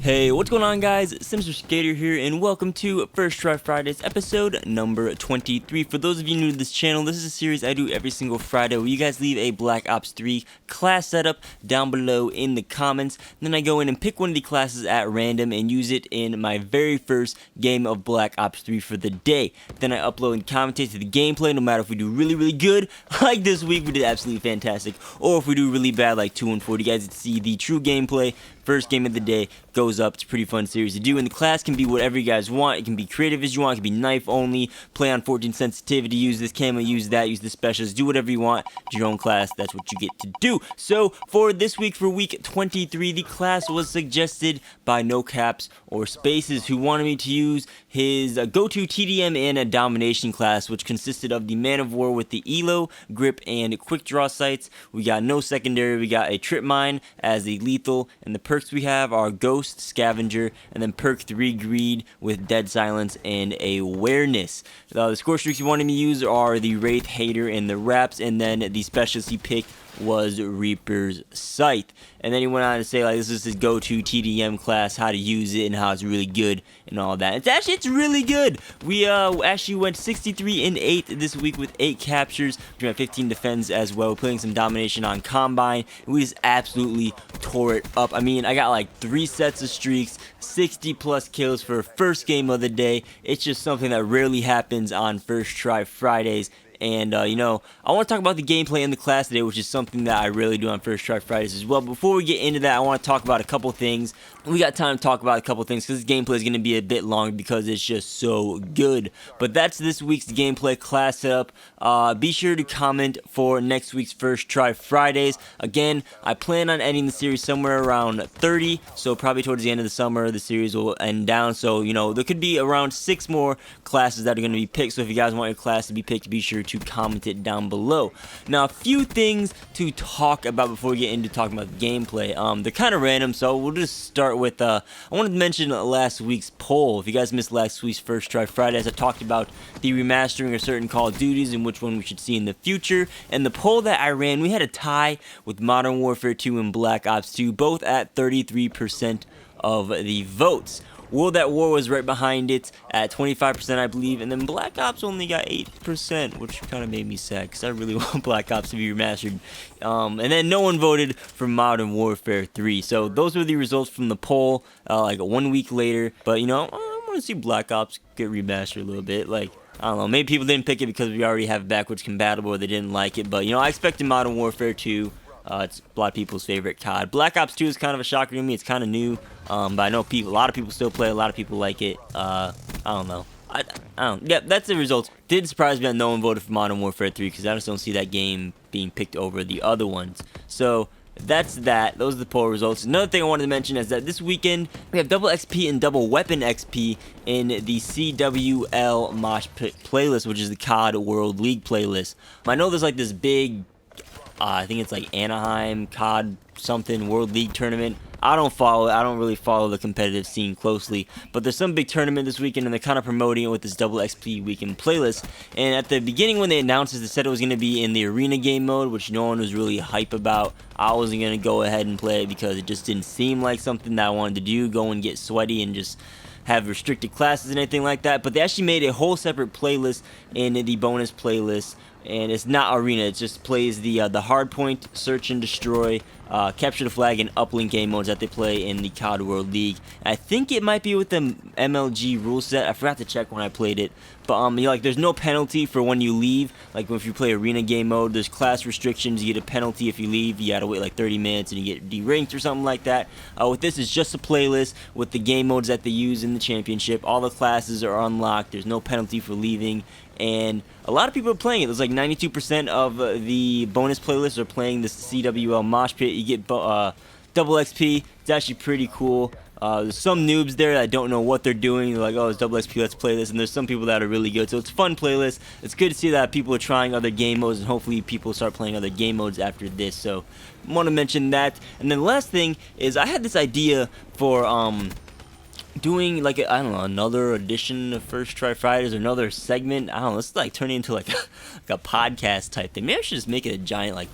Hey, what's going on, guys? Simster Skater here, and welcome to First Try Fridays, episode number 23. For those of you new to this channel, this is a series I do every single Friday where you guys leave a Black Ops 3 class setup down below in the comments. Then I go in and pick one of the classes at random and use it in my very first game of Black Ops 3 for the day. Then I upload and commentate to the gameplay, no matter if we do really good, like this week we did absolutely fantastic, or if we do really bad, like 2 and 4. You guys get to see the true gameplay. First game of the day goes up. It's a pretty fun series to do, and the class can be whatever you guys want. It can be creative as you want. It can be knife only, play on 14 sensitivity, use this camo, use that, use the specials, do whatever you want. It's your own class. That's what you get to do. So for this week, for week 23, the class was suggested by No Caps or Spaces, who wanted me to use his go-to TDM and a domination class, which consisted of the Man of War with the ELO, grip, and quick draw sights. We got no secondary. We got a trip mine as the lethal, and the perks we have are Ghost, Scavenger, and then perk 3 Greed with Dead Silence and Awareness. The score streaks you wanted me to use are the Wraith, Hater, and the Raps, and then the specialist he picked was Reaper's Scythe. And then he went on to say, like, this is his go-to TDM class, how to use it, and how it's really good, and all that. It's really good. We actually went 63 and 8 this week with 8 captures. We had 15 defends as well. We're playing some domination on Combine, and we just absolutely tore it up. I mean, I got like 3 sets of streaks, 60 plus kills for first game of the day. It's just something that rarely happens on First Try Fridays. And, you know, I want to talk about the gameplay in the class today, which is something that I really do on First Try Fridays as well. Before we get into that, I want to talk about a couple things. We got time to talk about a couple things because this gameplay is going to be a bit long because it's just so good. But that's this week's gameplay class setup. Be sure to comment for next week's First Try Fridays. Again, I plan on ending the series somewhere around 30, so probably towards the end of the summer, the series will end down. So, you know, there could be around 6 more classes that are going to be picked. So if you guys want your class to be picked, be sure to comment it down below. Now, a few things to talk about before we get into talking about the gameplay. They're kind of random, so we'll just start with, I wanted to mention last week's poll. If you guys missed last week's First Try Fridays, I talked about the remastering of certain Call of Duties and which one we should see in the future. And the poll that I ran, we had a tie with Modern Warfare 2 and Black Ops 2, both at 33% of the votes. World at War was right behind it at 25%, I believe, and then Black Ops only got 8%, which kind of made me sad because I really want Black Ops to be remastered. And then no one voted for Modern Warfare 3. So those were the results from the poll, like 1 week later. But, you know, I want to see Black Ops get remastered a little bit. Like, I don't know, maybe people didn't pick it because we already have backwards compatible or they didn't like it. But, you know, I expected Modern Warfare 2. It's a lot of people's favorite COD. Black Ops 2 is kind of a shocker to me. It's kind of new, but I know a lot of people still play. A lot of people like it. I don't know. I don't. Yeah, that's the results. Did surprise me that no one voted for Modern Warfare 3 because I just don't see that game being picked over the other ones. So that's that. Those are the poll results. Another thing I wanted to mention is that this weekend we have double XP and double weapon XP in the CWL Mosh Pit playlist, which is the COD World League playlist. I know there's like this big, I think it's like Anaheim COD something World League tournament. I don't follow it. I don't really follow the competitive scene closely, but there's some big tournament this weekend and they're kind of promoting it with this double XP weekend playlist. And at the beginning when they announced this, they said it was going to be in the arena game mode, which no one was really hype about. I wasn't going to go ahead and play it because it just didn't seem like something that I wanted to do, go and get sweaty and just have restricted classes and anything like that. But they actually made a whole separate playlist in the bonus playlist, and it's not arena. It just plays the hardpoint, search and destroy, capture the flag, and uplink game modes that they play in the COD World League. And I think it might be with the MLG rule set. I forgot to check when I played it. But you know, like, there's no penalty for when you leave. Like if you play arena game mode, there's class restrictions. You get a penalty if you leave. You gotta wait like 30 minutes and you get deranked or something like that. With this, it's just a playlist with the game modes that they use in the championship. All the classes are unlocked. There's no penalty for leaving. And a lot of people are playing it. There's like 92% of the bonus playlists are playing this CWL Mosh Pit. You get double XP. It's actually pretty cool. There's some noobs there that don't know what they're doing. They're like, oh, it's double XP, let's play this. And there's some people that are really good. So it's a fun playlist. It's good to see that people are trying other game modes, and hopefully people start playing other game modes after this. So I want to mention that. And then the last thing is I had this idea for doing like I don't know, another edition of First Try Fridays or another segment. I don't know, let's like turn it into like a podcast type thing. Maybe I should just make it a giant like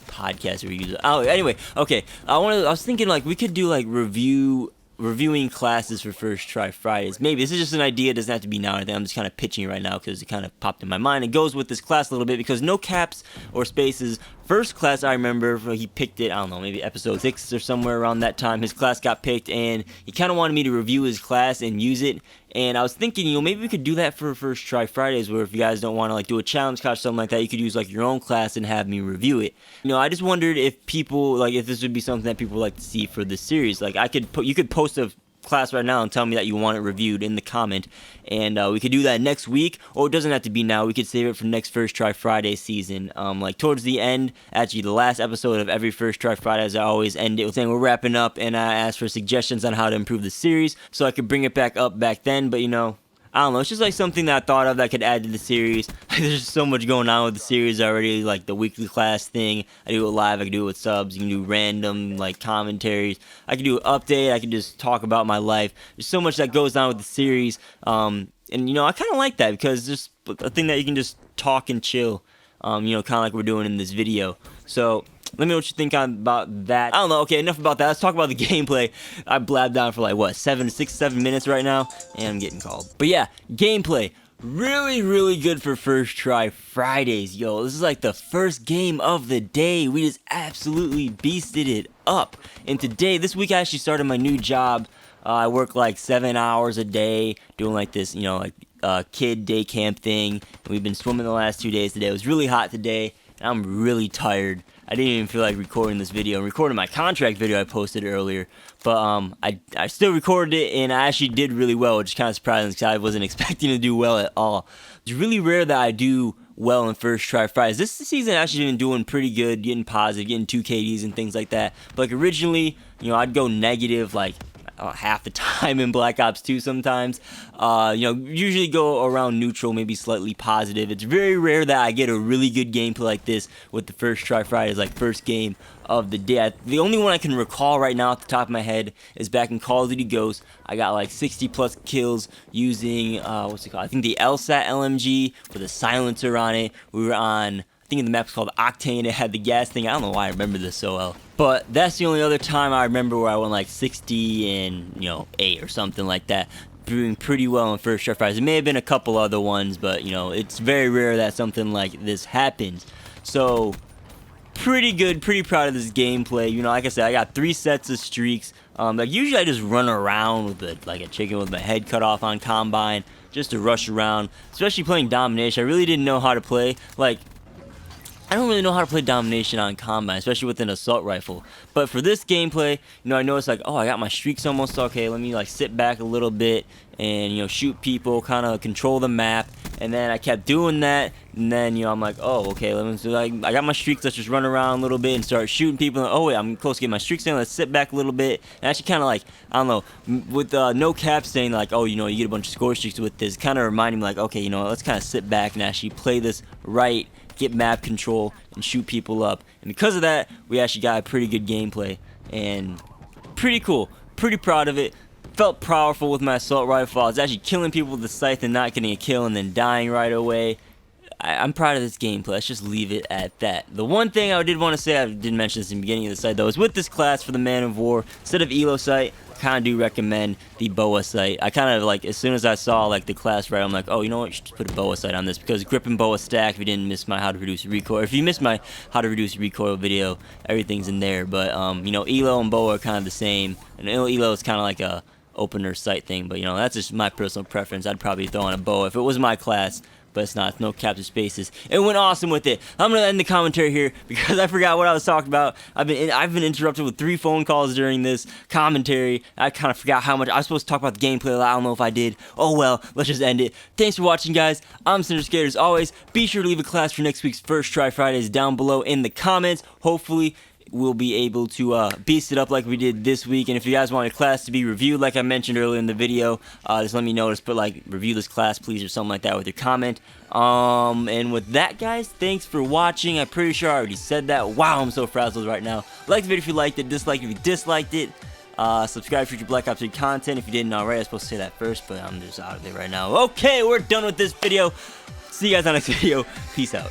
podcast where you use it. Oh, anyway, okay. I was thinking like we could do like review reviewing classes for First Try Fridays. Maybe this is just an idea, it doesn't have to be now or anything. I'm just kind of pitching it right now because it kind of popped in my mind. It goes with this class a little bit because no caps or spaces. First class I remember, he picked it, I don't know, maybe episode 6 or somewhere around that time. His class got picked and he kind of wanted me to review his class and use it. And I was thinking, maybe we could do that for First Try Fridays, where if you guys don't want to like do a challenge class or something like that, you could use like your own class and have me review it. I just wondered if people, like, if this would be something that people would like to see for this series. Like, you could post a class right now and tell me that you want it reviewed in the comment, and we could do that next week, or it doesn't have to be now. We could save it for next First Try Friday season, like towards the end, actually the last episode of every First Try Friday, as I always end it with saying we're wrapping up, and I ask for suggestions on how to improve the series so I could bring it back up back then. But I don't know, it's just like something that I thought of that could add to the series. There's just so much going on with the series already, like the weekly class thing. I do it live, I can do it with subs, you can do random like commentaries. I can do an update, I can just talk about my life. There's so much that goes on with the series. And I kind of like that because it's just a thing that you can just talk and chill, kind of like we're doing in this video. So let me know what you think about that. I don't know. Okay, enough about that. Let's talk about the gameplay. I blabbed on for like, what, 7 minutes right now? And I'm getting called. But yeah, gameplay. Really, really good for First Try Fridays, yo. This is like the first game of the day. We just absolutely beasted it up. And this week I actually started my new job. I work like 7 hours a day doing like this, kid day camp thing. And we've been swimming the last 2 days today. It was really hot today. And I'm really tired. I didn't even feel like recording this video. I'm recording my contract video I posted earlier, but I still recorded it, and I actually did really well, which is kind of surprising because I wasn't expecting to do well at all. It's really rare that I do well in First Try Fridays. This season I've actually been doing pretty good, getting positive, getting 2 KDs and things like that. But like originally, I'd go negative like half the time in Black Ops 2 sometimes. Usually go around neutral, maybe slightly positive. It's very rare that I get a really good gameplay like this with the First Try Fridays, like first game of the day. The only one I can recall right now at the top of my head is back in Call of Duty Ghosts. I got like 60 plus kills using, what's it called? I think the LSAT LMG with a silencer on it. We were on, I think the map's called Octane. It had the gas thing. I don't know why I remember this so well. But that's the only other time I remember where I went like 60 and, 8 or something like that. Doing pretty well in First Try Fridays. There may have been a couple other ones, but, it's very rare that something like this happens. So, pretty good, pretty proud of this gameplay. Like I said, I got 3 sets of streaks. Like usually I just run around with like a chicken with my head cut off on Combine, just to rush around. Especially playing Domination, I really didn't know how to play. Like, I don't really know how to play Domination on Combine, especially with an assault rifle. But for this gameplay, I noticed like, oh, I got my streaks almost okay. Let me like sit back a little bit and shoot people, kind of control the map. And then I kept doing that, and then I'm like, oh, okay. I got my streaks. Let's just run around a little bit and start shooting people. And, oh wait, I'm close to getting my streaks in. Let's sit back a little bit. And actually, kind of like, I don't know, with no cap saying like, oh, you get a bunch of score streaks with this. Kind of reminding me like, okay, let's kind of sit back and actually play this right. Get map control and shoot people up, and because of that we actually got a pretty good gameplay and pretty cool, pretty proud of it. Felt powerful with my assault rifle. I was actually killing people with the scythe and not getting a kill and then dying right away. I'm proud of this gameplay. Let's just leave it at that. The one thing I did want to say, I didn't mention this in the beginning of the site though, is with this class for the Man of War, instead of Elo sight, I kind of do recommend the BOA sight. I kind of like, as soon as I saw like the class right, I'm like, oh, you know what, you should just put a BOA sight on this, because grip and BOA stack. If you didn't miss my how to reduce recoil, if you missed my how to reduce recoil video, everything's in there. But Elo and BOA are kind of the same, and Elo is kind of like a opener sight thing, but that's just my personal preference. I'd probably throw on a BOA if it was my class, but it's not. It's no caps or spaces. It went awesome with it. I'm gonna end the commentary here because I forgot what I was talking about. I've been interrupted with 3 phone calls during this commentary. I kind of forgot how much I was supposed to talk about the gameplay. I don't know if I did. Oh well, let's just end it. Thanks for watching, guys. I'm Cinderskater as always. Be sure to leave a class for next week's First Try Fridays down below in the comments. Hopefully we'll be able to beast it up like we did this week. And if you guys want a class to be reviewed, like I mentioned earlier in the video, just let me know. Just put like, review this class please, or something like that with your comment. And with that, guys, thanks for watching. I'm pretty sure I already said that. Wow, I'm so frazzled right now. Like the video if you liked it, dislike if you disliked it. Subscribe for future Black Ops 3 content if you didn't already. I was supposed to say that first, but I'm just out of it right now. Okay, we're done with this video. See you guys on the next video. Peace out.